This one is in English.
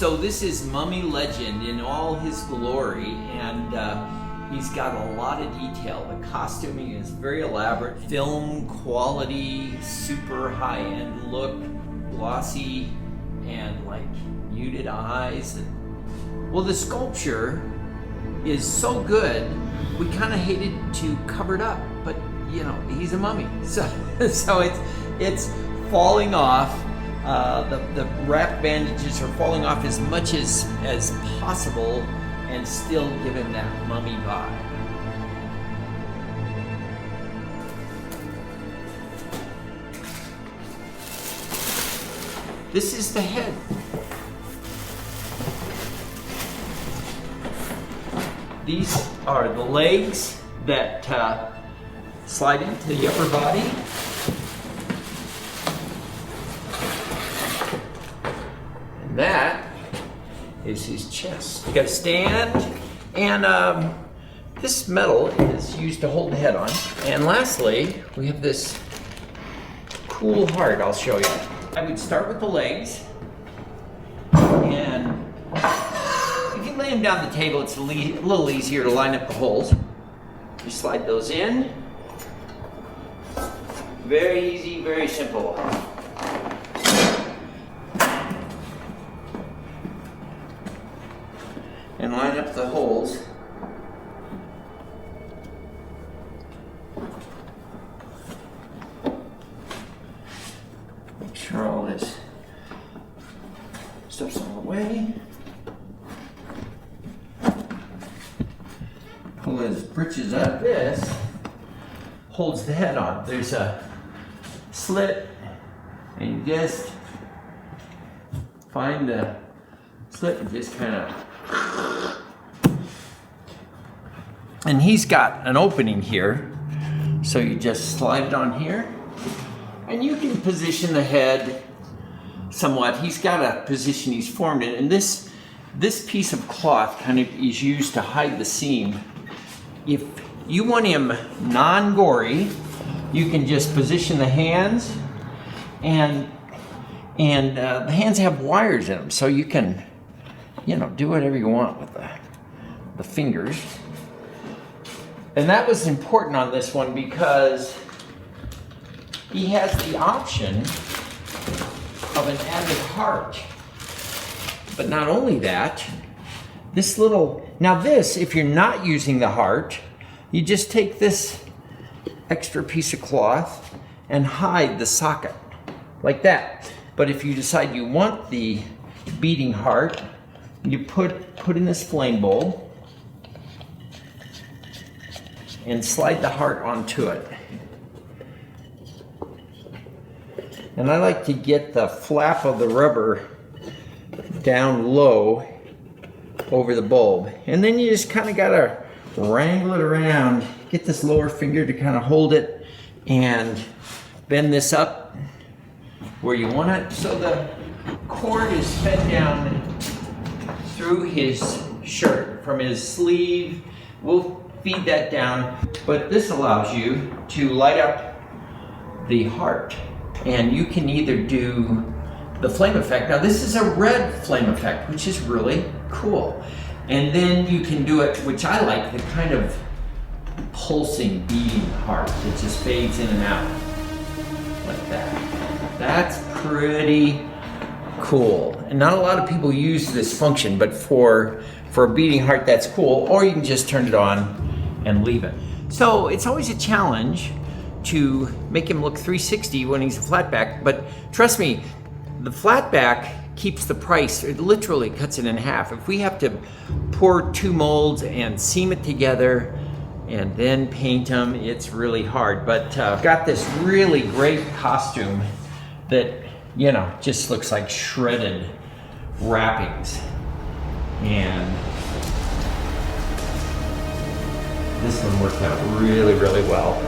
So this is Mummy Legend in all his glory, and he's got a lot of detail. The costuming is very elaborate, film quality, super high-end look, glossy, and like muted eyes. Well, the sculpture is so good, we kind of hated to cover it up, but you know, he's a mummy, so it's falling off. The wrap bandages are falling off as much as possible, and still give him that mummy vibe. This is the head. These are the legs that slide into the upper body. And that is his chest. You got a stand, and this metal is used to hold the head on. And lastly, we have this cool heart I'll show you. I would start with the legs, and if you lay them down the table, it's a little easier to line up the holes. You slide those in. Very easy, very simple. And line up the holes. Make sure all this stuff's on the way. Pull his britches up. This holds the head on. There's a slit, and you just find the slit and just kind of. And he's got an opening here, so you just slide it on here, and you can position the head somewhat. He's got a position he's formed in, and this piece of cloth kind of is used to hide the seam. If you want him non-gory, you can just position the hands, and the hands have wires in them, so you can, you know, do whatever you want with the fingers. And that was important on this one because he has the option of an added heart. But not only that, this, if you're not using the heart, you just take this extra piece of cloth and hide the socket, like that. But if you decide you want the beating heart, you put in this flame bowl and slide the heart onto it. And I like to get the flap of the rubber down low over the bulb. And then you just kind of gotta wrangle it around, get this lower finger to kind of hold it, and bend this up where you want it. So the cord is fed down through his shirt, from his sleeve. We'll feed that down, but this allows you to light up the heart. And you can either do the flame effect. Now this is a red flame effect, which is really cool. And then you can do it, which I like, the kind of pulsing, beating heart that just fades in and out like that. That's pretty cool. And not a lot of people use this function, but for a beating heart, that's cool. Or you can just turn it on and leave it. So it's always a challenge to make him look 360 when he's a flatback, but trust me, the flatback keeps the price. It literally cuts it in half. If we have to pour 2 molds and seam it together and then paint them, it's really hard. But I've got this really great costume that, you know, just looks like shredded wrappings. And this one worked out really, really well.